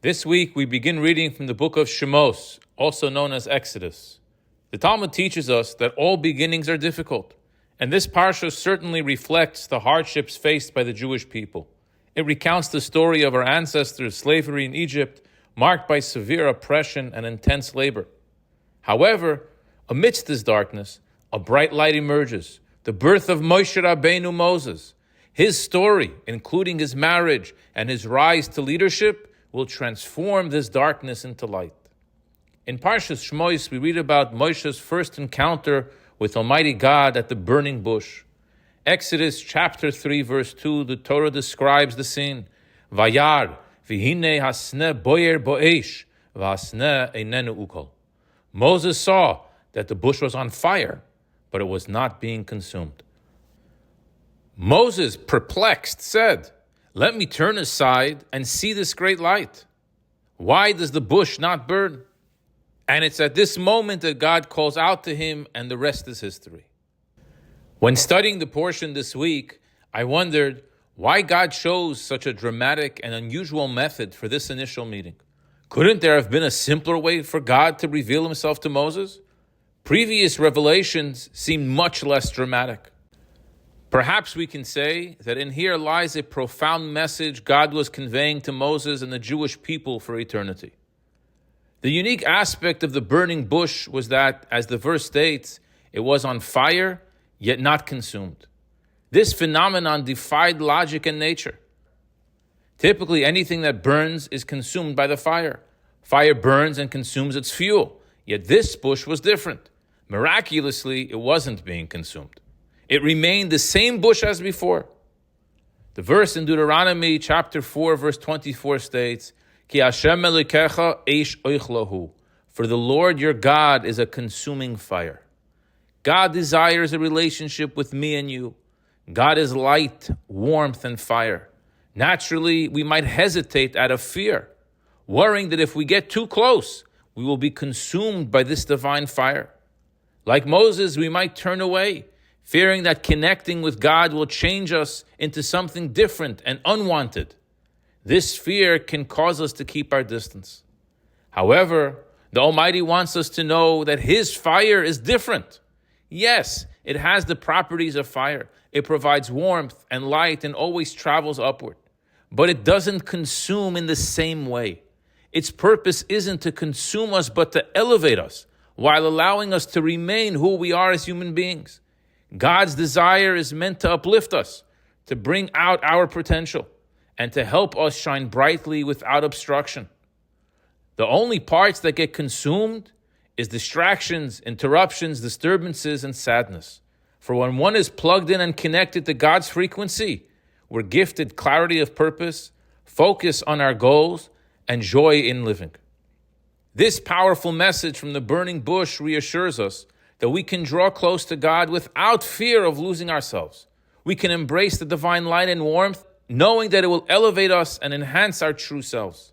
This week we begin reading from the book of Shemos, also known as Exodus. The Talmud teaches us that all beginnings are difficult, and this parsha certainly reflects the hardships faced by the Jewish people. It recounts the story of our ancestors' slavery in Egypt, marked by severe oppression and intense labor. However, amidst this darkness, a bright light emerges, the birth of Moshe Rabbeinu Moses. His story, including his marriage and his rise to leadership, will transform this darkness into light. In Parshas Shmos, we read about Moshe's first encounter with Almighty God at the burning bush. Exodus chapter 3, verse 2, the Torah describes the scene. Vayar, v'hine hasne boyer bo'esh, v'hasne einenu ukol. Moses saw that the bush was on fire, but it was not being consumed. Moses, perplexed, said, "Let me turn aside and see this great light. Why does the bush not burn?" And it's at this moment that God calls out to him, and the rest is history. When studying the portion this week, I wondered why God chose such a dramatic and unusual method for this initial meeting. Couldn't there have been a simpler way for God to reveal himself to Moses? Previous revelations seemed much less dramatic. Perhaps we can say that in here lies a profound message God was conveying to Moses and the Jewish people for eternity. The unique aspect of the burning bush was that, as the verse states, it was on fire, yet not consumed. This phenomenon defied logic and nature. Typically, anything that burns is consumed by the fire. Fire burns and consumes its fuel, yet this bush was different. Miraculously, it wasn't being consumed. It remained the same bush as before. The verse in Deuteronomy chapter 4, verse 24 states, Ki Hashem Elokecha eish oichlahu. For the Lord your God is a consuming fire. God desires a relationship with me and you. God is light, warmth, and fire. Naturally, we might hesitate out of fear, worrying that if we get too close, we will be consumed by this divine fire. Like Moses, we might turn away, fearing that connecting with God will change us into something different and unwanted. This fear can cause us to keep our distance. However, the Almighty wants us to know that His fire is different. Yes, it has the properties of fire. It provides warmth and light and always travels upward. But it doesn't consume in the same way. Its purpose isn't to consume us, but to elevate us, while allowing us to remain who we are as human beings. God's desire is meant to uplift us, to bring out our potential, and to help us shine brightly without obstruction. The only parts that get consumed is distractions, interruptions, disturbances, and sadness. For when one is plugged in and connected to God's frequency, we're gifted clarity of purpose, focus on our goals, and joy in living. This powerful message from the burning bush reassures us that we can draw close to God without fear of losing ourselves. We can embrace the divine light and warmth, knowing that it will elevate us and enhance our true selves.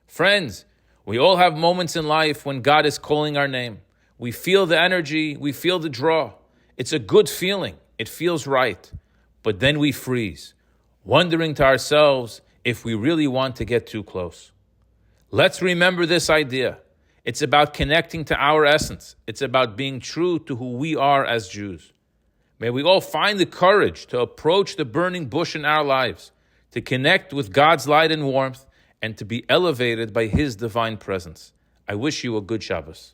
Friends, we all have moments in life when God is calling our name. We feel the energy, we feel the draw. It's a good feeling, it feels right. But then we freeze, wondering to ourselves if we really want to get too close. Let's remember this idea. It's about connecting to our essence. It's about being true to who we are as Jews. May we all find the courage to approach the burning bush in our lives, to connect with God's light and warmth, and to be elevated by His divine presence. I wish you a good Shabbos.